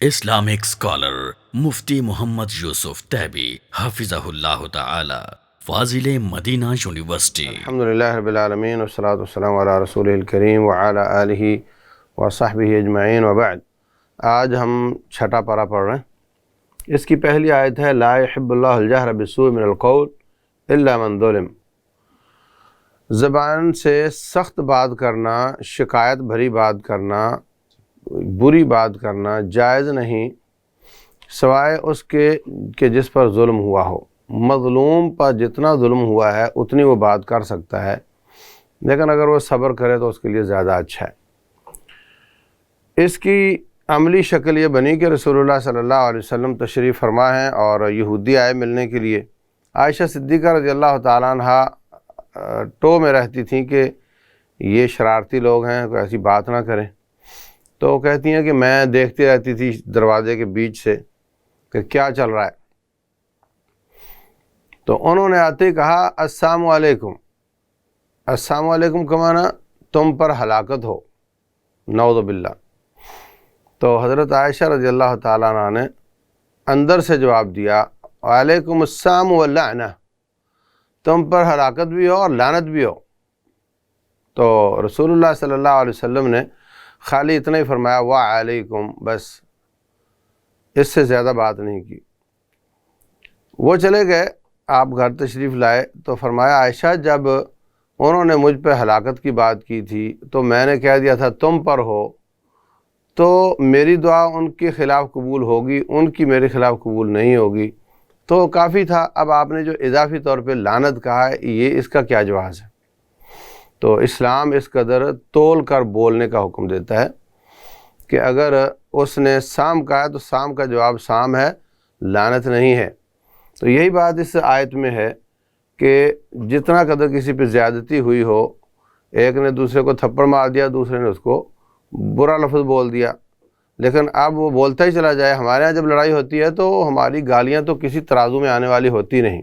Islamic scholar مفتی محمد یوسف تیبی حفظہ اللہ تعالی، فاضل Medina university. الحمدللہ رب العالمین والصلاة والسلام علی رسولہ الکریم وعلی آلہ وصحبہ اجمعین وبعد۔ آج ہم چھٹا پارہ پڑھ رہے ہیں۔ اس کی پہلی آیت ہے لا يحب اللہ الجہر بالسوء من القول الا من ظلم۔ زبان سے سخت بات کرنا، شکایت بھری بات کرنا، بری بات کرنا جائز نہیں سوائے اس کے کہ جس پر ظلم ہوا ہو۔ مظلوم پر جتنا ظلم ہوا ہے اتنی وہ بات کر سکتا ہے، لیکن اگر وہ صبر کرے تو اس کے لیے زیادہ اچھا ہے۔ اس کی عملی شکل یہ بنی کہ رسول اللہ صلی اللہ علیہ وسلم تشریف فرما ہیں اور یہودی آئے ملنے کے لیے۔ عائشہ صدیقہ رضی اللہ تعالیٰ عنہ ٹو میں رہتی تھیں کہ یہ شرارتی لوگ ہیں، کوئی ایسی بات نہ کریں، تو کہتی ہیں کہ میں دیکھتی رہتی تھی دروازے کے بیچ سے کہ کیا چل رہا ہے۔ تو انہوں نے آتے ہی کہا السلام علیکم۔ السلام علیکم کا معنی تم پر ہلاکت ہو، نعوذ باللہ۔ تو حضرت عائشہ رضی اللہ تعالیٰ عنہ نے اندر سے جواب دیا وعلیکم السلام واللعنہ، تم پر ہلاکت بھی ہو اور لعنت بھی ہو۔ تو رسول اللہ صلی اللہ علیہ وسلم نے خالی اتنا ہی فرمایا وعلیکم، بس اس سے زیادہ بات نہیں کی۔ وہ چلے گئے، آپ گھر تشریف لائے تو فرمایا عائشہ جب انہوں نے مجھ پہ ہلاکت کی بات کی تھی تو میں نے کہہ دیا تھا تم پر ہو، تو میری دعا ان کے خلاف قبول ہوگی، ان کی میرے خلاف قبول نہیں ہوگی، تو کافی تھا۔ اب آپ نے جو اضافی طور پہ لعنت کہا ہے، یہ اس کا کیا جواز ہے؟ تو اسلام اس قدر تول کر بولنے کا حکم دیتا ہے کہ اگر اس نے سام کہا ہے تو سام کا جواب سام ہے، لعنت نہیں ہے۔ تو یہی بات اس آیت میں ہے کہ جتنا قدر کسی پہ زیادتی ہوئی ہو، ایک نے دوسرے کو تھپڑ مار دیا، دوسرے نے اس کو برا لفظ بول دیا، لیکن اب وہ بولتا ہی چلا جائے۔ ہمارے ہاں جب لڑائی ہوتی ہے تو ہماری گالیاں تو کسی ترازو میں آنے والی ہوتی نہیں۔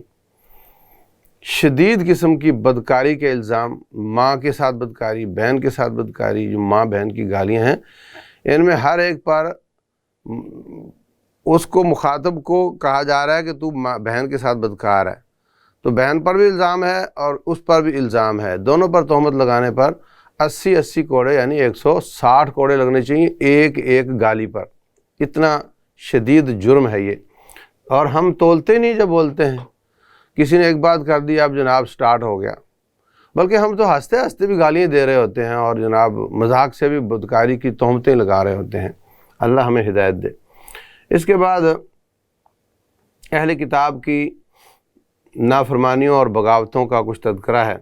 شدید قسم کی بدکاری کے الزام، ماں کے ساتھ بدکاری، بہن کے ساتھ بدکاری، جو ماں بہن کی گالیاں ہیں، ان میں ہر ایک پر اس کو مخاطب کو کہا جا رہا ہے کہ تو بہن کے ساتھ بدکار ہے، تو بہن پر بھی الزام ہے اور اس پر بھی الزام ہے۔ دونوں پر تہمت لگانے پر 80 کوڑے یعنی 160 کوڑے لگنے چاہیے ایک ایک گالی پر۔ اتنا شدید جرم ہے یہ، اور ہم تولتے نہیں جب بولتے ہیں۔ کسی نے ایک بات کر دی، اب جناب سٹارٹ ہو گیا، بلکہ ہم تو ہنستے ہنستے بھی گالیاں دے رہے ہوتے ہیں اور جناب مذاق سے بھی بدکاری کی تہمتیں لگا رہے ہوتے ہیں۔ اللہ ہمیں ہدایت دے۔ اس کے بعد اہل کتاب کی نافرمانیوں اور بغاوتوں کا کچھ تذکرہ ہے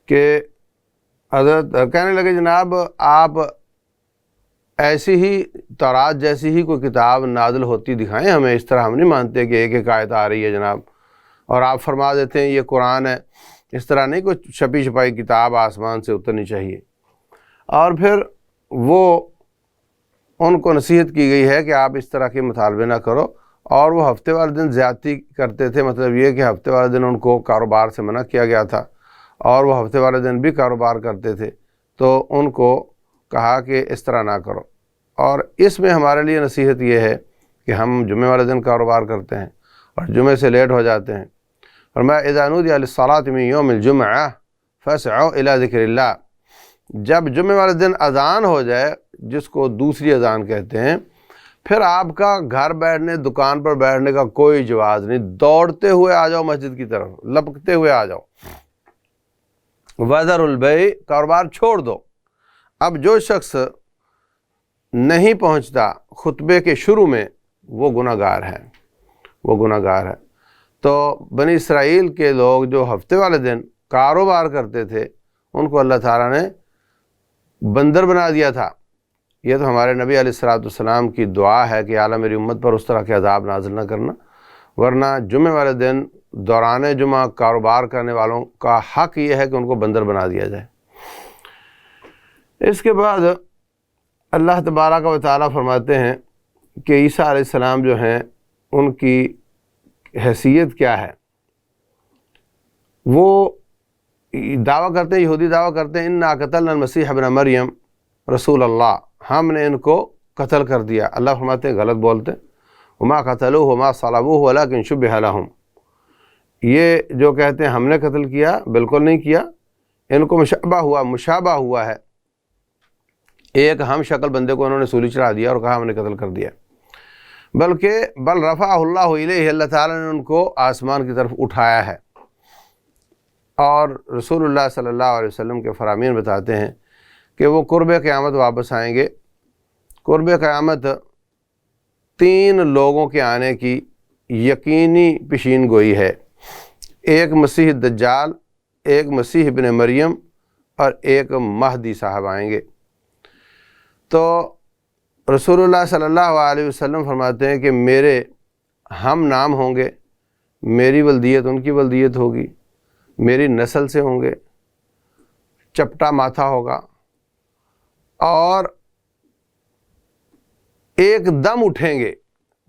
کہ حضرت کہنے لگے جناب آپ ایسی ہی تورات جیسی ہی کوئی کتاب نازل ہوتی دکھائیں ہمیں، اس طرح ہم نہیں مانتے کہ ایک ایک آیت آ رہی ہے جناب، اور آپ فرما دیتے ہیں یہ قرآن ہے۔ اس طرح نہیں کوئی چھپی چھپائی کتاب آسمان سے اترنی چاہیے۔ اور پھر وہ ان کو نصیحت کی گئی ہے کہ آپ اس طرح کے مطالبے نہ کرو، اور وہ ہفتے والے دن زیادتی کرتے تھے، مطلب یہ کہ ہفتے والے دن ان کو کاروبار سے منع کیا گیا تھا، اور وہ ہفتے والے دن بھی کاروبار کرتے تھے، تو ان کو کہا کہ اس طرح نہ کرو۔ اور اس میں ہمارے لیے نصیحت یہ ہے کہ ہم جمعے والے دن کاروبار کرتے ہیں اور جمعے سے لیٹ ہو جاتے ہیں۔ فرمایا اذا نودی للصلاۃ من یوم الجمعہ فاسعوا الی ذکر اللہ، جب جمعے والے دن اذان ہو جائے، جس کو دوسری اذان کہتے ہیں، پھر آپ کا گھر بیٹھنے، دکان پر بیٹھنے کا کوئی جواز نہیں، دوڑتے ہوئے آ جاؤ مسجد کی طرف، لپکتے ہوئے آ جاؤ۔ وذروا البیع، کاروبار چھوڑ دو۔ اب جو شخص نہیں پہنچتا خطبے کے شروع میں وہ گناہ گار ہے، وہ گناہ گار ہے۔ تو بنی اسرائیل کے لوگ جو ہفتے والے دن کاروبار کرتے تھے، ان کو اللہ تعالیٰ نے بندر بنا دیا تھا۔ یہ تو ہمارے نبی علیہ السلام کی دعا ہے کہ اعلیٰ میری امت پر اس طرح کے عذاب نازل نہ کرنا، ورنہ جمعے والے دن دوران جمعہ کاروبار کرنے والوں کا حق یہ ہے کہ ان کو بندر بنا دیا جائے۔ اس کے بعد اللہ تبارک و تعالیٰ فرماتے ہیں کہ عیسیٰ علیہ السلام جو ہیں ان کی حیثیت کیا ہے۔ وہ دعویٰ کرتے ہیں، یہودی دعویٰ کرتے ہیں انا قتلنا المسیح ابن مریم رسول اللہ، ہم نے ان کو قتل کر دیا۔ اللہ فرماتے ہیں غلط بولتے، وما قتلوہ وما صلبوہ ولکن شبہ لہم، یہ جو کہتے ہیں ہم نے قتل کیا، بالکل نہیں کیا، ان کو مشابہ ہوا ہے، ایک ہم شکل بندے کو انہوں نے سولی چڑھا دیا اور کہا ہم نے قتل کر دیا، بلکہ بل رفعہ اللہ الیہ، اللہ تعالیٰ نے ان کو آسمان کی طرف اٹھایا ہے۔ اور رسول اللہ صلی اللہ علیہ وسلم کے فرامین بتاتے ہیں کہ وہ قرب قیامت واپس آئیں گے۔ قرب قیامت 3 لوگوں کے آنے کی یقینی پیشین گوئی ہے، ایک مسیح دجال، ایک مسیح ابن مریم اور ایک مہدی صاحب آئیں گے۔ تو رسول اللہ صلی اللہ علیہ وسلم فرماتے ہیں کہ میرے ہم نام ہوں گے، میری ولدیت ان کی ولدیت ہوگی، میری نسل سے ہوں گے، چپٹا ماتھا ہوگا، اور ایک دم اٹھیں گے۔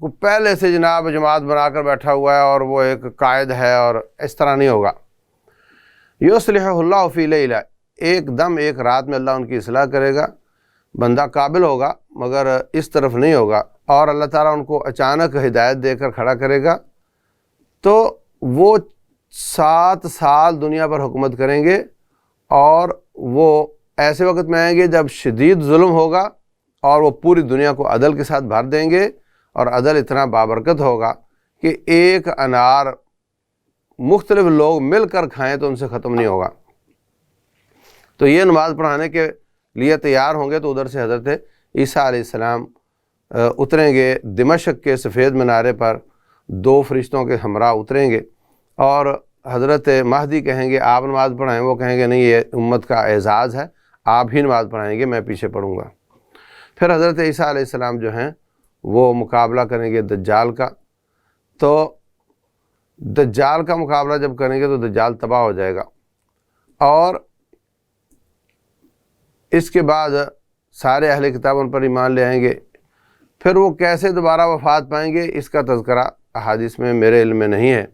وہ پہلے سے جناب جماعت بنا کر بیٹھا ہوا ہے اور وہ ایک قائد ہے، اور اس طرح نہیں ہوگا۔ یصلح اللہ فی لیلہ، ایک دم ایک رات میں اللہ ان کی اصلاح کرے گا، بندہ قابل ہوگا مگر اس طرف نہیں ہوگا، اور اللہ تعالیٰ ان کو اچانک ہدایت دے کر کھڑا کرے گا، تو وہ 7 سال دنیا پر حکومت کریں گے، اور وہ ایسے وقت میں آئیں گے جب شدید ظلم ہوگا، اور وہ پوری دنیا کو عدل کے ساتھ بھر دیں گے، اور عدل اتنا بابرکت ہوگا کہ ایک انار مختلف لوگ مل کر کھائیں تو ان سے ختم نہیں ہوگا۔ تو یہ نماز پڑھانے کے لیے تیار ہوں گے، تو ادھر سے حضرت عیسیٰ علیہ السلام اتریں گے، دمشق کے سفید منارے پر 2 فرشتوں کے ہمراہ اتریں گے، اور حضرت مہدی کہیں گے آپ نماز پڑھائیں، وہ کہیں گے نہیں یہ امت کا اعزاز ہے، آپ ہی نماز پڑھائیں گے، میں پیچھے پڑھوں گا۔ پھر حضرت عیسیٰ علیہ السلام جو ہیں وہ مقابلہ کریں گے دجال کا، تو دجال کا مقابلہ جب کریں گے تو دجال تباہ ہو جائے گا، اور اس کے بعد سارے اہل کتاب ان پر ایمان لے آئیں گے۔ پھر وہ کیسے دوبارہ وفات پائیں گے اس کا تذکرہ احادیث میں میرے علم میں نہیں ہے۔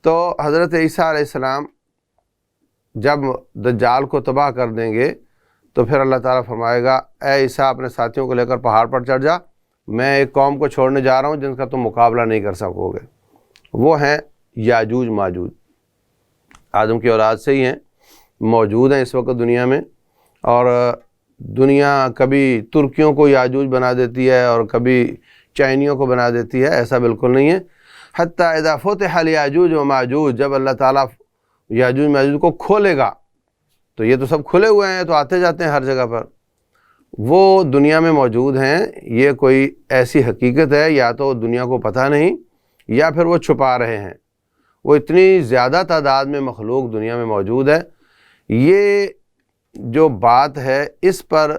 تو حضرت عیسیٰ علیہ السلام جب دجال کو تباہ کر دیں گے تو پھر اللہ تعالیٰ فرمائے گا اے عیسیٰ اپنے ساتھیوں کو لے کر پہاڑ پر چڑھ جا، میں ایک قوم کو چھوڑنے جا رہا ہوں جن کا تم مقابلہ نہیں کر سکو گے، وہ ہیں یاجوج ماجوج، آدم کی اولاد سے ہی ہیں، موجود ہیں اس وقت دنیا میں، اور دنیا کبھی ترکیوں کو یاجوج بنا دیتی ہے اور کبھی چائنیوں کو بنا دیتی ہے، ایسا بالکل نہیں ہے۔ حتیٰ اذا فتح الیاجوج و ماجوج، جب اللہ تعالیٰ یاجوج ماجوج کو کھولے گا، تو یہ تو سب کھلے ہوئے ہیں، تو آتے جاتے ہیں ہر جگہ پر، وہ دنیا میں موجود ہیں، یہ کوئی ایسی حقیقت ہے یا تو دنیا کو پتہ نہیں یا پھر وہ چھپا رہے ہیں۔ وہ اتنی زیادہ تعداد میں مخلوق دنیا میں موجود ہے، یہ جو بات ہے اس پر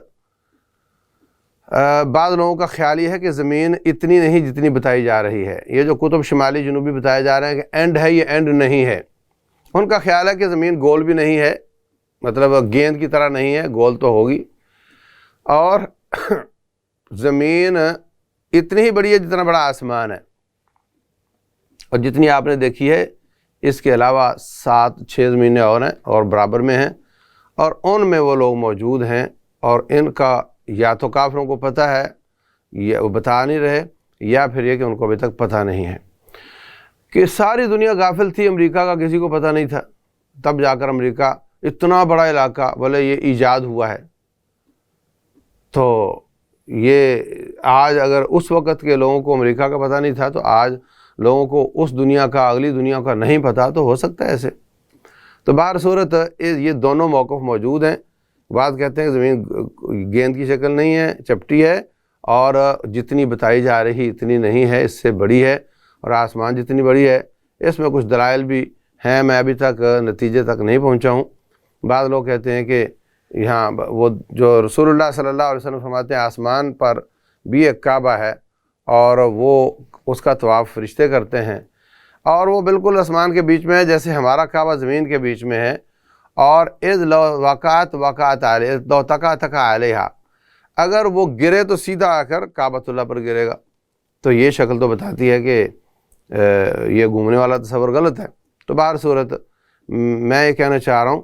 بعض لوگوں کا خیال یہ ہے کہ زمین اتنی نہیں جتنی بتائی جا رہی ہے، یہ جو قطب شمالی جنوبی بتایا جا رہے ہیں کہ اینڈ ہے، یہ اینڈ نہیں ہے۔ ان کا خیال ہے کہ زمین گول بھی نہیں ہے، مطلب گیند کی طرح نہیں ہے، گول تو ہوگی، اور زمین اتنی ہی بڑی ہے جتنا بڑا آسمان ہے، اور جتنی آپ نے دیکھی ہے اس کے علاوہ 7-6 زمینیں اور ہیں اور برابر میں ہیں، اور ان میں وہ لوگ موجود ہیں، اور ان کا یا تو کافروں کو پتہ ہے یا وہ بتا نہیں رہے، یا پھر یہ کہ ان کو ابھی تک پتہ نہیں ہے، کہ ساری دنیا غافل تھی، امریکہ کا کسی کو پتہ نہیں تھا، تب جا کر امریکہ اتنا بڑا علاقہ بولے یہ ایجاد ہوا ہے۔ تو یہ آج اگر اس وقت کے لوگوں کو امریکہ کا پتہ نہیں تھا تو آج لوگوں کو اس دنیا کا اگلی دنیا کا نہیں پتہ، تو ہو سکتا ہے ایسے۔ تو بہر صورت یہ دونوں موقف موجود ہیں۔ بعض کہتے ہیں کہ زمین گیند کی شکل نہیں ہے، چپٹی ہے، اور جتنی بتائی جا رہی اتنی نہیں ہے، اس سے بڑی ہے، اور آسمان جتنی بڑی ہے۔ اس میں کچھ دلائل بھی ہیں، میں ابھی تک نتیجے تک نہیں پہنچا ہوں۔ بعض لوگ کہتے ہیں کہ یہاں وہ جو رسول اللہ صلی اللہ علیہ وسلم فرماتے ہیں آسمان پر بھی ایک کعبہ ہے، اور وہ اس کا طواف فرشتے کرتے ہیں، اور وہ بالکل آسمان کے بیچ میں ہے جیسے ہمارا کعبہ زمین کے بیچ میں ہے، اور اذ لو وقعت علیہ لو تقع علیہا، اگر وہ گرے تو سیدھا آ کر کعبۃ اللہ پر گرے گا۔ تو یہ شکل تو بتاتی ہے کہ یہ گھومنے والا تصور غلط ہے۔ تو بہر صورت میں یہ کہنا چاہ رہا ہوں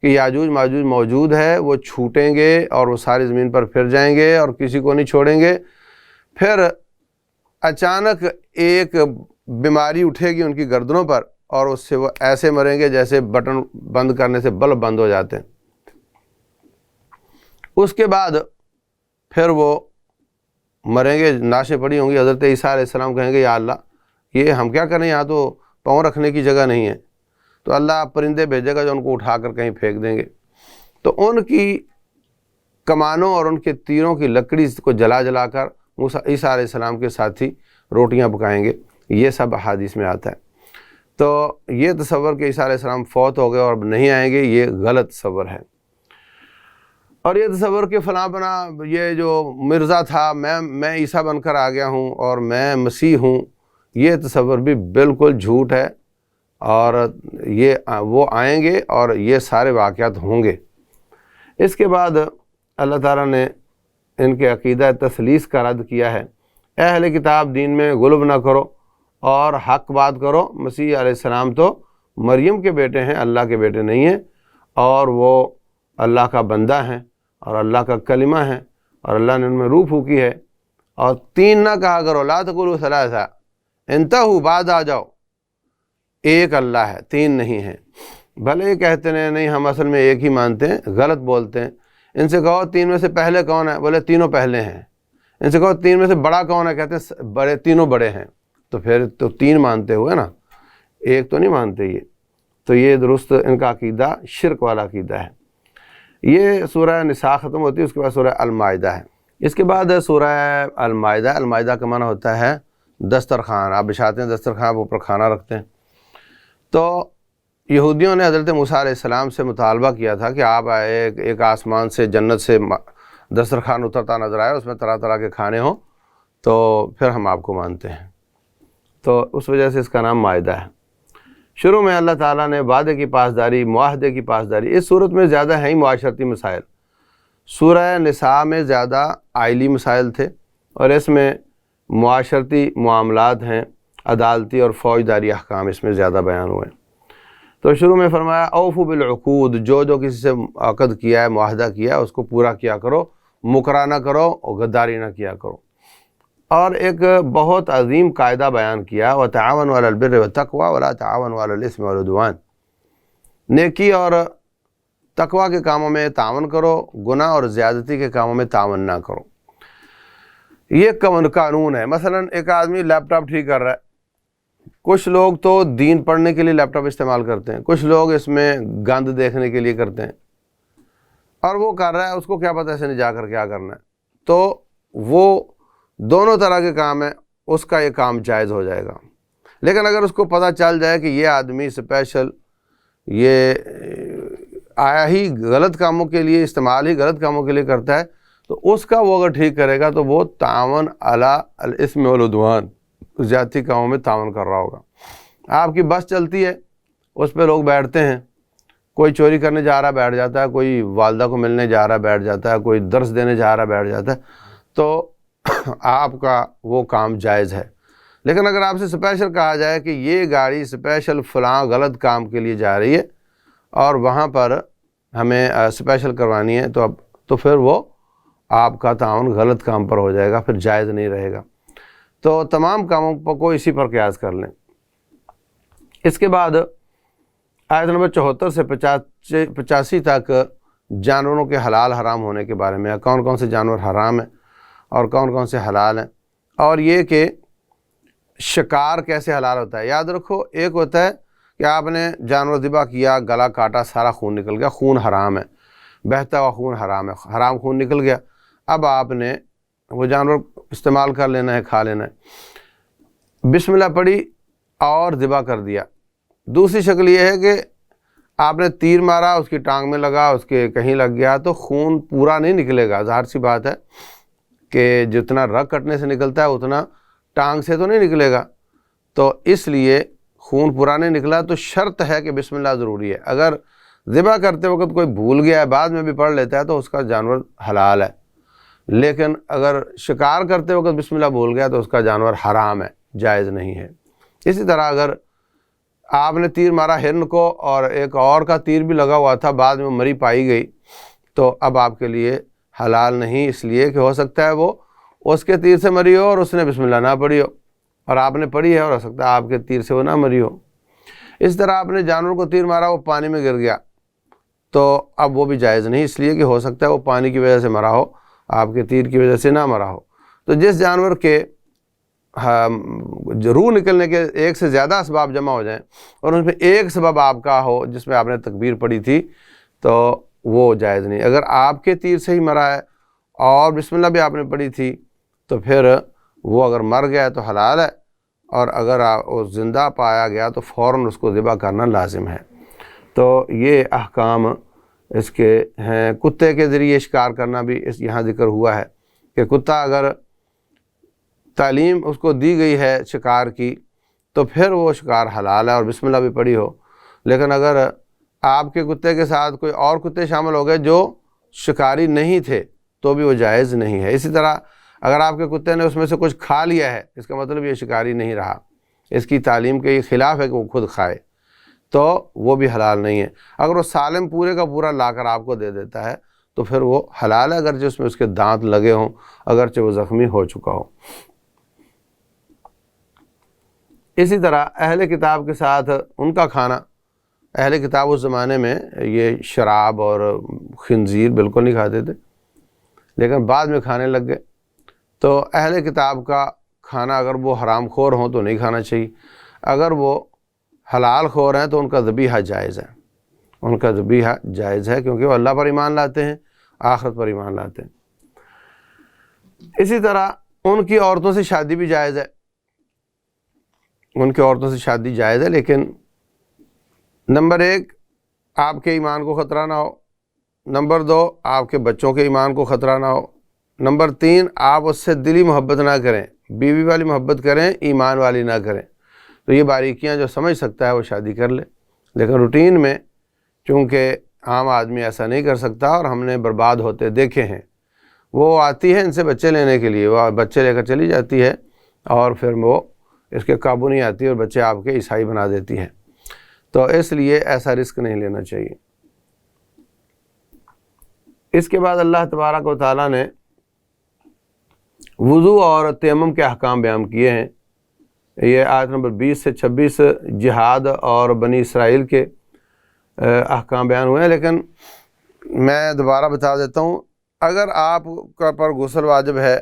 کہ یاجوج ماجوج موجود ہے، وہ چھوٹیں گے اور وہ ساری زمین پر پھر جائیں گے اور کسی کو نہیں چھوڑیں گے۔ پھر اچانک ایک بیماری اٹھے گی ان کی گردنوں پر اور اس سے وہ ایسے مریں گے جیسے بٹن بند کرنے سے بلب بند ہو جاتے ہیں۔ اس کے بعد پھر وہ مریں گے، ناشیں پڑی ہوں گی۔ حضرت عیسیٰ علیہ السلام کہیں گے یا اللہ یہ ہم کیا کریں، یہاں تو پاؤں رکھنے کی جگہ نہیں ہے۔ تو اللہ پرندے بھیجے گا جو ان کو اٹھا کر کہیں پھینک دیں گے۔ تو ان کی کمانوں اور ان کے تیروں کی لکڑی کو جلا جلا کر موسیٰ عیسیٰ علیہ السلام کے ساتھی روٹیاں پکائیں گے۔ یہ سب احادیث میں آتا ہے۔ تو یہ تصور کہ عیسیٰ علیہ السلام فوت ہو گئے اور اب نہیں آئیں گے، یہ غلط تصور ہے۔ اور یہ تصور کہ فلاں بنا یہ جو مرزا تھا میں عیسیٰ بن کر آ گیا ہوں اور میں مسیح ہوں، یہ تصور بھی بالکل جھوٹ ہے، اور یہ وہ آئیں گے اور یہ سارے واقعات ہوں گے۔ اس کے بعد اللہ تعالیٰ نے ان کے عقیدہ تثلیث کا رد کیا ہے۔ اے اہل کتاب، دین میں غلو نہ کرو اور حق بات کرو۔ مسیح علیہ السلام تو مریم کے بیٹے ہیں، اللہ کے بیٹے نہیں ہیں، اور وہ اللہ کا بندہ ہیں اور اللہ کا کلمہ ہے، اور اللہ نے ان میں روح پھونکی ہے۔ اور تین نہ کہا کرو، لا تقولوا ثلاثہ، انتہوا، بعد آ جاؤ، ایک اللہ ہے، تین نہیں ہے۔ بھلے یہ کہتے ہیں نہیں ہم اصل میں ایک ہی مانتے ہیں، غلط بولتے ہیں۔ ان سے کہو تین میں سے پہلے کون ہے، بولے تینوں پہلے ہیں۔ ان سے کہو تین میں سے بڑا کون ہے، کہتے ہیں بڑے، تینوں بڑے ہیں۔ تو پھر تو تین مانتے ہوئے نا، ایک تو نہیں مانتے یہ۔ تو یہ درست ان کا عقیدہ شرک والا عقیدہ ہے۔ یہ سورہ نساء ختم ہوتی ہے، اس کے بعد سورہ المائدہ ہے۔ اس کے بعد سورہ المائدہ۔ المائدہ کا معنی ہوتا ہے دسترخوان۔ آپ بچھاتے ہیں دسترخوان، آپ اوپر کھانا رکھتے ہیں۔ تو یہودیوں نے حضرت موسیٰ علیہ السلام سے مطالبہ کیا تھا کہ آپ ایک آسمان سے، جنت سے دسترخوان اترتا نظر آئے، اس میں طرح طرح کے کھانے ہوں، تو پھر ہم آپ کو مانتے ہیں۔ تو اس وجہ سے اس کا نام مائدہ ہے۔ شروع میں اللہ تعالیٰ نے وعدے کی پاسداری، معاہدے کی پاسداری، اس صورت میں زیادہ ہیں ہی معاشرتی مسائل۔ سورہ نساء میں زیادہ آئلی مسائل تھے، اور اس میں معاشرتی معاملات ہیں، عدالتی اور فوجداری احکام اس میں زیادہ بیان ہوئے۔ تو شروع میں فرمایا اوفوا بالعقود، جو کسی سے عقد کیا ہے، معاہدہ کیا ہے، اس کو پورا کیا کرو، مکرا نہ کرو اور غداری نہ کیا کرو۔ اور ایک بہت عظیم قاعدہ بیان کیا، وتعاونوا علی البر والتقوی ولا تعاونوا علی الاثم والعدوان، نیکی اور تقوی کے کاموں میں تعاون کرو، گناہ اور زیادتی کے کاموں میں تعاون نہ کرو۔ یہ قانون ہے۔ مثلا ایک آدمی لیپ ٹاپ ٹھیک کر رہا ہے، کچھ لوگ تو دین پڑھنے کے لیے لیپ ٹاپ استعمال کرتے ہیں، کچھ لوگ اس میں گند دیکھنے کے لیے کرتے ہیں، اور وہ کر رہا ہے، اس کو کیا پتہ اسے نہیں جا کر کیا کرنا ہے۔ تو وہ دونوں طرح کے کام ہیں، اس کا یہ کام جائز ہو جائے گا۔ لیکن اگر اس کو پتہ چل جائے کہ یہ آدمی اسپیشل یہ آیا ہی غلط کاموں کے لیے، استعمال ہی غلط کاموں کے لیے کرتا ہے، تو اس کا وہ اگر ٹھیک کرے گا تو وہ تعاون علی الاثم والعدوان، زیادتی کاموں میں تعاون کر رہا ہوگا۔ آپ کی بس چلتی ہے، اس پہ لوگ بیٹھتے ہیں، کوئی چوری کرنے جا رہا بیٹھ جاتا ہے، کوئی والدہ کو ملنے جا رہا بیٹھ جاتا ہے، کوئی درس دینے جا رہا بیٹھ جاتا ہے، تو آپ کا وہ کام جائز ہے۔ لیکن اگر آپ سے اسپیشل کہا جائے کہ یہ گاڑی اسپیشل فلاں غلط کام کے لیے جا رہی ہے اور وہاں پر ہمیں اسپیشل کروانی ہے، تو پھر وہ آپ کا تعاون غلط کام پر ہو جائے گا، پھر جائز نہیں رہے گا۔ تو تمام کاموں کو اسی پر قیاس کر لیں۔ اس کے بعد آیت نمبر 74 سے 85 تک جانوروں کے حلال حرام ہونے کے بارے میں، کون کون سے جانور حرام ہیں اور کون کون سے حلال ہیں، اور یہ کہ شکار کیسے حلال ہوتا ہے۔ یاد رکھو، ایک ہوتا ہے کہ آپ نے جانور ذبح کیا، گلا کاٹا، سارا خون نکل گیا، خون حرام ہے، بہتا ہوا خون حرام ہے، حرام خون نکل گیا، اب آپ نے وہ جانور استعمال کر لینا ہے، کھا لینا ہے۔ بسم اللہ پڑھی اور ذبح کر دیا۔ دوسری شکل یہ ہے کہ آپ نے تیر مارا، اس کی ٹانگ میں لگا، اس کے کہیں لگ گیا، تو خون پورا نہیں نکلے گا۔ ظاہر سی بات ہے کہ جتنا رگ کٹنے سے نکلتا ہے اتنا ٹانگ سے تو نہیں نکلے گا، تو اس لیے خون پورا نہیں نکلا تو شرط ہے کہ بسم اللہ ضروری ہے۔ اگر ذبح کرتے وقت کوئی بھول گیا ہے، بعد میں بھی پڑھ لیتا ہے، تو اس کا جانور حلال ہے۔ لیکن اگر شکار کرتے وقت بسم اللہ بھول گیا تو اس کا جانور حرام ہے، جائز نہیں ہے۔ اسی طرح اگر آپ نے تیر مارا ہرن کو اور ایک اور کا تیر بھی لگا ہوا تھا، بعد میں مری پائی گئی، تو اب آپ کے لیے حلال نہیں، اس لیے کہ ہو سکتا ہے وہ اس کے تیر سے مری ہو اور اس نے بسم اللہ نہ پڑھی ہو، اور آپ نے پڑھی ہے اور ہو سکتا ہے آپ کے تیر سے وہ نہ مری ہو۔ اس طرح آپ نے جانور کو تیر مارا، وہ پانی میں گر گیا، تو اب وہ بھی جائز نہیں، اس لیے کہ ہو سکتا ہے وہ پانی کی وجہ سے مرا ہو، آپ کے تیر کی وجہ سے نہ مرا ہو۔ تو جس جانور کے روح نکلنے کے ایک سے زیادہ اسباب جمع ہو جائیں اور ان میں ایک سبب آپ کا ہو جس میں آپ نے تکبیر پڑھی تھی، تو وہ جائز نہیں۔ اگر آپ کے تیر سے ہی مرا ہے اور بسم اللہ بھی آپ نے پڑھی تھی، تو پھر وہ اگر مر گیا ہے تو حلال ہے، اور اگر وہ زندہ پایا گیا تو فوراً اس کو ذبح کرنا لازم ہے۔ تو یہ احکام اس کے ہیں۔ کتے کے ذریعے شکار کرنا بھی یہاں ذکر ہوا ہے کہ کتا اگر تعلیم اس کو دی گئی ہے شکار کی تو پھر وہ شکار حلال ہے اور بسم اللہ بھی پڑھی ہو، لیکن اگر آپ کے کتے کے ساتھ کوئی اور کتے شامل ہو گئے جو شکاری نہیں تھے تو بھی وہ جائز نہیں ہے۔ اسی طرح اگر آپ کے کتے نے اس میں سے کچھ کھا لیا ہے، اس کا مطلب یہ شکاری نہیں رہا، اس کی تعلیم کے خلاف ہے کہ وہ خود کھائے، تو وہ بھی حلال نہیں ہے۔ اگر وہ سالم پورے کا پورا لا کر آپ کو دے دیتا ہے تو پھر وہ حلال ہے، اگرچہ اس میں اس کے دانت لگے ہوں، اگرچہ وہ زخمی ہو چکا ہو۔ اسی طرح اہل کتاب کے ساتھ ان کا کھانا، اہل کتاب اس زمانے میں یہ شراب اور خنزیر بالکل نہیں کھاتے تھے، لیکن بعد میں کھانے لگ گئے، تو اہل کتاب کا کھانا اگر وہ حرام خور ہوں تو نہیں کھانا چاہیے، اگر وہ حلال خور ہیں تو ان کا ذبیحہ جائز ہے، ان کا ذبیحہ جائز ہے، کیونکہ وہ اللہ پر ایمان لاتے ہیں، آخرت پر ایمان لاتے ہیں۔ اسی طرح ان کی عورتوں سے شادی بھی جائز ہے، ان کی عورتوں سے شادی جائز ہے، لیکن نمبر 1 آپ کے ایمان کو خطرہ نہ ہو، نمبر 2 آپ کے بچوں کے ایمان کو خطرہ نہ ہو، نمبر 3 آپ اس سے دلی محبت نہ کریں، بیوی والی محبت کریں، ایمان والی نہ کریں۔ تو یہ باریکیاں جو سمجھ سکتا ہے وہ شادی کر لے، لیکن روٹین میں چونکہ عام آدمی ایسا نہیں کر سکتا اور ہم نے برباد ہوتے دیکھے ہیں، وہ آتی ہے ان سے بچے لینے کے لیے، وہ بچے لے کر چلی جاتی ہے اور پھر وہ اس کے قابو نہیں آتی اور بچے آپ کے عیسائی بنا دیتی ہے، تو اس لیے ایسا رسک نہیں لینا چاہیے۔ اس کے بعد اللہ تبارک و تعالیٰ نے وضو اور تیمم کے احکام بیان کیے ہیں۔ یہ آیت نمبر 20 سے 26 جہاد اور بنی اسرائیل کے احکام بیان ہوئے ہیں، لیکن میں دوبارہ بتا دیتا ہوں، اگر آپ کا پر غسل واجب ہے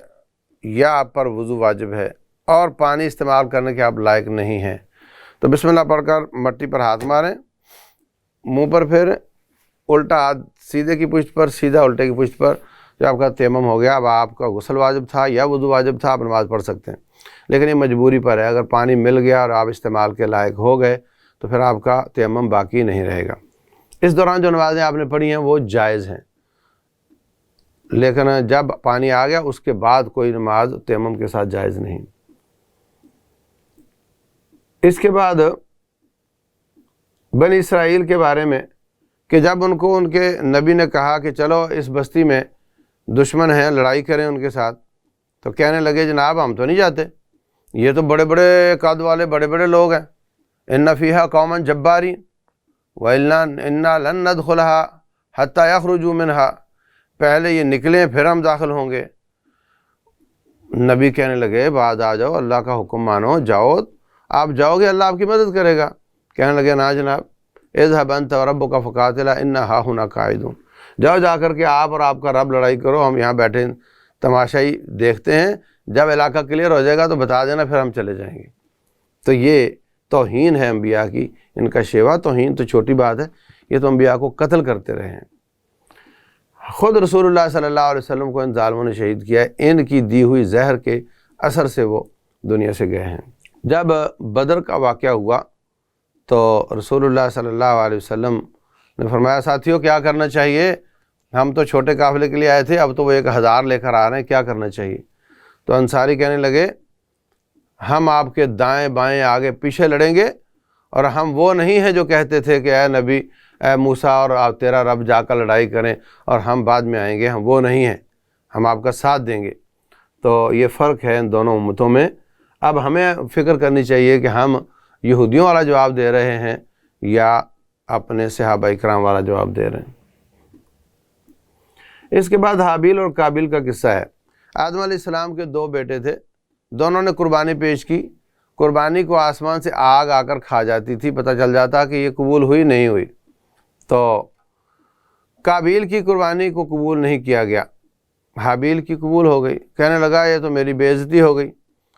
یا آپ پر وضو واجب ہے اور پانی استعمال کرنے کے آپ لائق نہیں ہیں تو بسم اللہ پڑھ کر مٹی پر ہاتھ ماریں، منہ پر پھر الٹا ہاتھ سیدھے کی پشت پر، سیدھا الٹے کی پشت پر، جو آپ کا تیمم ہو گیا۔ اب آپ کا غسل واجب تھا یا وضو واجب تھا، آپ نماز پڑھ سکتے ہیں، لیکن یہ مجبوری پر ہے، اگر پانی مل گیا اور آپ استعمال کے لائق ہو گئے تو پھر آپ کا تیمم باقی نہیں رہے گا۔ اس دوران جو نمازیں آپ نے پڑھی ہیں وہ جائز ہیں، لیکن جب پانی آ گیا اس کے بعد کوئی نماز تیمم کے ساتھ جائز نہیں۔ اس کے بعد بنی اسرائیل کے بارے میں کہ جب ان کو ان کے نبی نے کہا کہ چلو اس بستی میں دشمن ہیں، لڑائی کریں ان کے ساتھ، تو کہنے لگے جناب ہم تو نہیں جاتے، یہ تو بڑے بڑے قد والے بڑے بڑے لوگ ہیں، ان فیہا قوما جبارین وَإِنَّا لَن نَدْخُلَهَا حَتَّى يَخْرُجُوا مِنْهَا، پہلے یہ نکلیں پھر ہم داخل ہوں گے۔ نبی کہنے لگے بعد آ جاؤ، اللہ کا حکم مانو، جاؤ، آپ جاؤ گے اللہ آپ کی مدد کرے گا۔ کہنے لگے نا جناب، اذهب انت وربك فقاتلا انا هاهنا قاعدون، جاؤ جا کر کے آپ اور آپ کا رب لڑائی کرو، ہم یہاں بیٹھے تماشائی دیکھتے ہیں، جب علاقہ کلیئر ہو جائے گا تو بتا دینا، پھر ہم چلے جائیں گے۔ تو یہ توہین ہے انبیاء کی، ان کا شیوا توہین تو چھوٹی بات ہے، یہ تو انبیاء کو قتل کرتے رہے ہیں۔ خود رسول اللہ صلی اللہ علیہ وسلم کو ان ظالموں نے شہید کیا ہے، ان کی دی ہوئی زہر کے اثر سے وہ دنیا سے گئے ہیں۔ جب بدر کا واقعہ ہوا تو رسول اللہ صلی اللہ علیہ وسلم نے فرمایا ساتھیوں کیا کرنا چاہیے، ہم تو چھوٹے قافلے کے لیے آئے تھے، اب تو وہ 1000 لے کر آ رہے ہیں، کیا کرنا چاہیے؟ تو انصاری کہنے لگے ہم آپ کے دائیں بائیں آگے پیچھے لڑیں گے، اور ہم وہ نہیں ہیں جو کہتے تھے کہ اے نبی، اے موسیٰ اور تیرا رب جا کر لڑائی کریں اور ہم بعد میں آئیں گے، ہم وہ نہیں ہیں، ہم آپ کا ساتھ دیں گے۔ تو یہ فرق ہے ان دونوں امتوں میں۔ اب ہمیں فکر کرنی چاہیے کہ ہم یہودیوں والا جواب دے رہے ہیں یا اپنے صحابہ اکرام والا جواب دے رہے ہیں۔ اس کے بعد حابیل اور قابیل کا قصہ ہے۔ آدم علیہ السلام کے 2 بیٹے تھے، دونوں نے قربانی پیش کی۔ قربانی کو آسمان سے آگ آ کر کھا جاتی تھی، پتہ چل جاتا کہ یہ قبول ہوئی نہیں ہوئی۔ تو قابیل کی قربانی کو قبول نہیں کیا گیا، حابیل کی قبول ہو گئی۔ کہنے لگا یہ تو میری بے عزتی ہو گئی،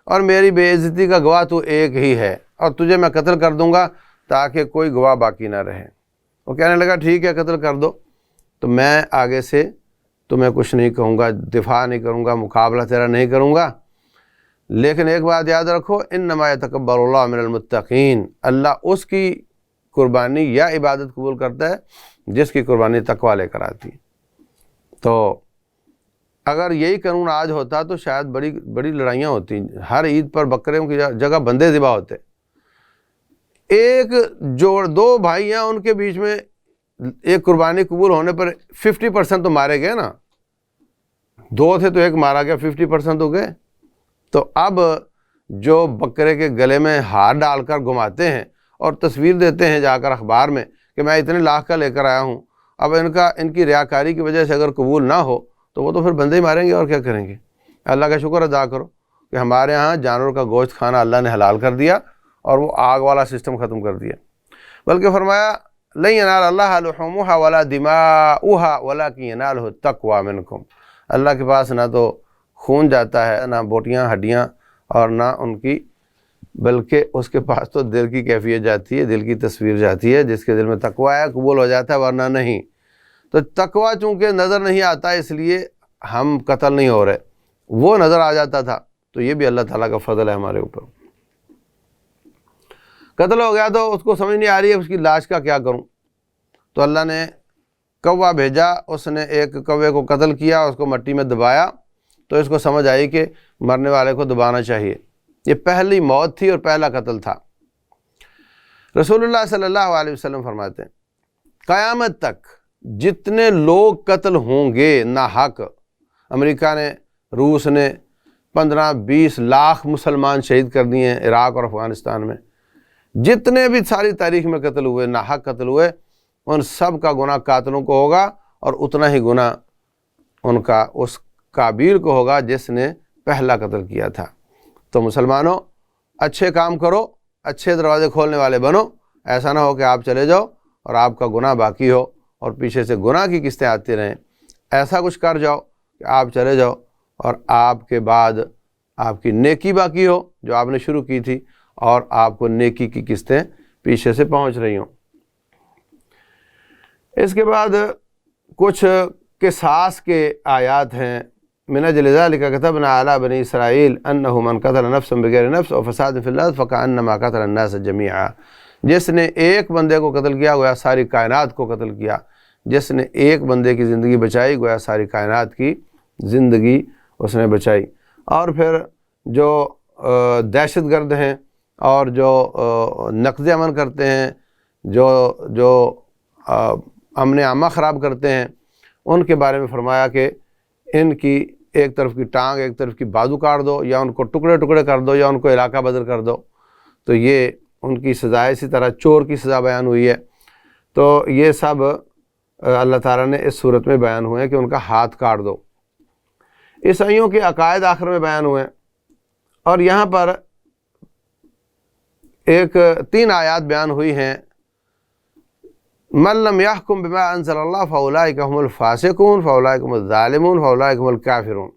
اور میری بے عزتی کا گواہ تو ایک ہی ہے، اور تجھے میں قتل کر دوں گا تاکہ کوئی گواہ باقی نہ رہے۔ وہ کہنے لگا ٹھیک ہے قتل کر دو، تو میں آگے سے تمہیں کچھ نہیں کہوں گا، دفاع نہیں کروں گا، مقابلہ تیرا نہیں کروں گا، لیکن ایک بات یاد رکھو، انما یتقبل اللہ من المتقین، اللہ اس کی قربانی یا عبادت قبول کرتا ہے جس کی قربانی تقویٰ لے کر آتی ہے۔ تو اگر یہی قانون آج ہوتا تو شاید بڑی بڑی لڑائیاں ہوتی، ہر عید پر بکروں کی جگہ بندے ذبح ہوتے۔ ایک جوڑ 2 بھائی ہیں، ان کے بیچ میں ایک قربانی قبول ہونے پر 50% تو مارے گئے نا، 2 تھے تو ایک مارا گیا، 50% ہو گئے۔ تو اب جو بکرے کے گلے میں ہار ڈال کر گھماتے ہیں اور تصویر دیتے ہیں جا کر اخبار میں کہ میں اتنے لاکھ کا لے کر آیا ہوں، اب ان کی ریاکاری کی وجہ سے اگر قبول نہ ہو تو وہ تو پھر بندے ہی ماریں گے، اور کیا کریں گے۔ اللہ کا شکر ادا کرو کہ ہمارے ہاں جانور کا گوشت کھانا اللہ نے حلال کر دیا اور وہ آگ والا سسٹم ختم کر دیا۔ بلکہ فرمایا لن ینال اللہ لحومھا ولا دماؤھا ولکن ینالہ التقوی منکم، اللہ کے پاس نہ تو خون جاتا ہے، نہ بوٹیاں ہڈیاں، اور نہ ان کی، بلکہ اس کے پاس تو دل کی کیفیت جاتی ہے، دل کی تصویر جاتی ہے، جس کے دل میں تقوی ہے قبول ہو جاتا ہے، ورنہ نہیں۔ تو تقوی چونکہ نظر نہیں آتا اس لیے ہم قتل نہیں ہو رہے، وہ نظر آ جاتا تھا، تو یہ بھی اللہ تعالیٰ کا فضل ہے ہمارے اوپر۔ قتل ہو گیا تو اس کو سمجھ نہیں آ رہی ہے اس کی لاش کا کیا کروں، تو اللہ نے کوا بھیجا، اس نے ایک کوے کو قتل کیا، اس کو مٹی میں دبایا، تو اس کو سمجھ آئی کہ مرنے والے کو دبانا چاہیے۔ یہ پہلی موت تھی اور پہلا قتل تھا۔ رسول اللہ صلی اللہ علیہ وسلم فرماتے ہیں قیامت تک جتنے لوگ قتل ہوں گے ناحق، امریکہ نے، روس نے 15-20 لاکھ مسلمان شہید کر دیے ہیں عراق اور افغانستان میں، جتنے بھی ساری تاریخ میں قتل ہوئے، ناحق قتل ہوئے، ان سب کا گناہ قاتلوں کو ہوگا، اور اتنا ہی گناہ ان کا اس قابیل کو ہوگا جس نے پہلا قتل کیا تھا۔ تو مسلمانوں اچھے کام کرو، اچھے دروازے کھولنے والے بنو، ایسا نہ ہو کہ آپ چلے جاؤ اور آپ کا گناہ باقی ہو اور پیچھے سے گناہ کی قسطیں آتی رہیں۔ ایسا کچھ کر جاؤ کہ آپ چلے جاؤ اور آپ کے بعد آپ کی نیکی باقی ہو جو آپ نے شروع کی تھی، اور آپ کو نیکی کی قسطیں پیچھے سے پہنچ رہی ہوں۔ اس کے بعد کچھ قصاص کے آیات ہیں۔ من اجل ذلک کتبنا علی بنی اسرائیل انہ من قتل نفسا بغیر نفس او فساد فی الارض فکأنما قتل الناس جمیعا، جس نے ایک بندے کو قتل کیا گویا ساری کائنات کو قتل کیا، جس نے ایک بندے کی زندگی بچائی گویا ساری کائنات کی زندگی اس نے بچائی۔ اور پھر جو دہشت گرد ہیں اور جو نقض امن کرتے ہیں، جو امن عامہ خراب کرتے ہیں، ان کے بارے میں فرمایا کہ ان کی ایک طرف کی ٹانگ ایک طرف کی بازو کاٹ دو، یا ان کو ٹکڑے ٹکڑے کر دو، یا ان کو علاقہ بدر کر دو۔ تو یہ ان کی سزا، اسی طرح چور کی سزا بیان ہوئی ہے۔ تو یہ سب اللہ تعالیٰ نے اس صورت میں بیان ہوئے ہیں کہ ان کا ہاتھ کاٹ دو۔ عیسائیوں کے عقائد آخر میں بیان ہوئے ہیں، اور یہاں پر 3 آیات بیان ہوئی ہیں۔ من لم يحكم بما انزل اللہ فاولئک هم الفاسقون فاولئک هم الظالمون فاولئک هم الکافرون،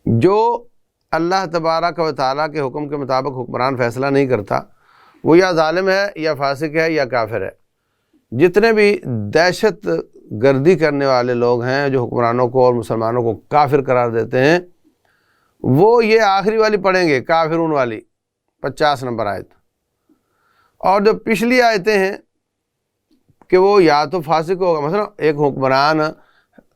جو اللہ تبارک و تعالیٰ کے حکم کے مطابق حکمران فیصلہ نہیں کرتا وہ یا ظالم ہے یا فاسق ہے یا کافر ہے۔ جتنے بھی دہشت گردی کرنے والے لوگ ہیں جو حکمرانوں کو اور مسلمانوں کو کافر قرار دیتے ہیں، وہ یہ آخری والی پڑھیں گے، کافرون والی 50 نمبر آیت۔ اور جو پچھلی آیتیں ہیں کہ وہ یا تو فاسق ہوگا، مثلا ایک حکمران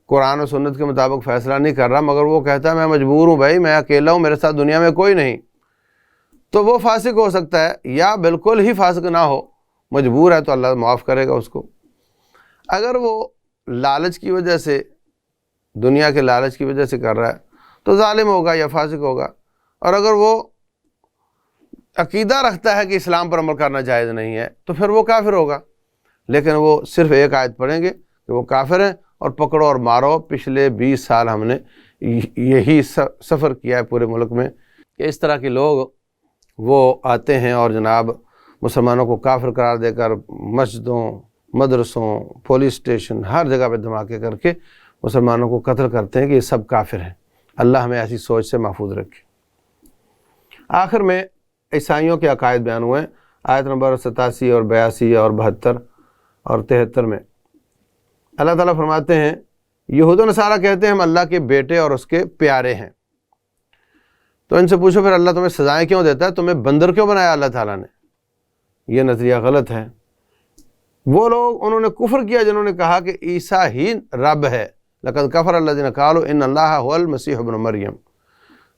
قرآن و سنت کے مطابق فیصلہ نہیں کر رہا مگر وہ کہتا ہے میں مجبور ہوں بھائی، میں اکیلا ہوں، میرے ساتھ دنیا میں کوئی نہیں، تو وہ فاسق ہو سکتا ہے، یا بالکل ہی فاسق نہ ہو، مجبور ہے تو اللہ معاف کرے گا اس کو۔ اگر وہ لالچ کی وجہ سے، دنیا کے لالچ کی وجہ سے کر رہا ہے تو ظالم ہوگا یا فاسق ہوگا۔ اور اگر وہ عقیدہ رکھتا ہے کہ اسلام پر عمل کرنا جائز نہیں ہے تو پھر وہ کافر ہوگا، لیکن وہ صرف ایک آیت پڑھیں گے کہ وہ کافر ہیں اور پکڑو اور مارو۔ پچھلے 20 سال ہم نے یہی سفر کیا ہے پورے ملک میں کہ اس طرح کے لوگ وہ آتے ہیں اور جناب مسلمانوں کو کافر قرار دے کر مسجدوں، مدرسوں، پولیس اسٹیشن، ہر جگہ پہ دھماکے کر کے مسلمانوں کو قتل کرتے ہیں کہ یہ سب کافر ہیں۔ اللہ ہمیں ایسی سوچ سے محفوظ رکھے۔ آخر میں عیسائیوں کے عقائد بیان ہوئے ہیں، آیت نمبر 87 اور 82 اور 72 اور 73 میں اللہ تعالیٰ فرماتے ہیں یہود و نصارہ کہتے ہیں ہم اللہ کے بیٹے اور اس کے پیارے ہیں۔ تو ان سے پوچھو پھر اللہ تمہیں سزائیں کیوں دیتا ہے؟ تمہیں بندر کیوں بنایا اللہ تعالیٰ نے؟ یہ نظریہ غلط ہے۔ وہ لوگ انہوں نے کفر کیا جنہوں نے کہا کہ عیسیٰ ہی رب ہے، لقد کفر الذین قالوا ان اللہ هو المسیح ابن مریم،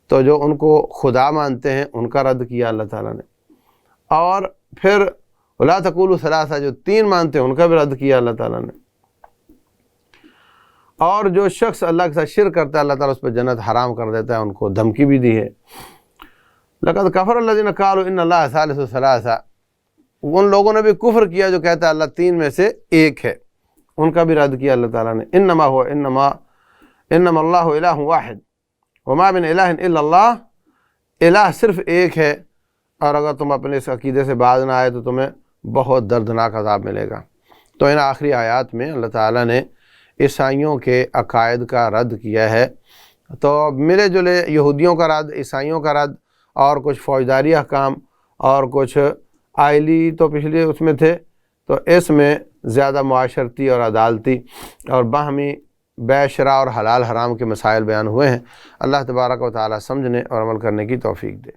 تو جو ان کو خدا مانتے ہیں ان کا رد کیا اللہ تعالیٰ نے، اور پھر ولا تقولوا ثلاثہ جو 3 مانتے ہیں ان کا بھی رد کیا اللہ تعالیٰ نے، اور جو شخص اللہ کے ساتھ شرک کرتا ہے اللہ تعالیٰ اس پہ جنت حرام کر دیتا ہے، ان کو دھمکی بھی دی ہے۔ لقد کفر الذین قالوا ان اللہ ثالث ثلاثہ، ان لوگوں نے بھی کفر کیا جو کہتا ہے اللہ 3 میں سے ایک ہے، ان کا بھی رد کیا اللہ تعالیٰ نے۔ انما اللہ الہ واحد وما من الہ الا اللہ، الہ صرف ایک ہے، اور اگر تم اپنے اس عقیدے سے باز نہ آئے تو تمہیں بہت دردناک عذاب ملے گا۔ تو ان آخری آیات میں اللہ تعالیٰ نے عیسائیوں کے عقائد کا رد کیا ہے۔ تو ملے جلے یہودیوں کا رد، عیسائیوں کا رد، اور کچھ فوجداری احکام اور کچھ آئلی تو پچھلے اس میں تھے، تو اس میں زیادہ معاشرتی اور عدالتی اور باہمی بیع شرع اور حلال حرام کے مسائل بیان ہوئے ہیں۔ اللہ تبارک و تعالی سمجھنے اور عمل کرنے کی توفیق دے۔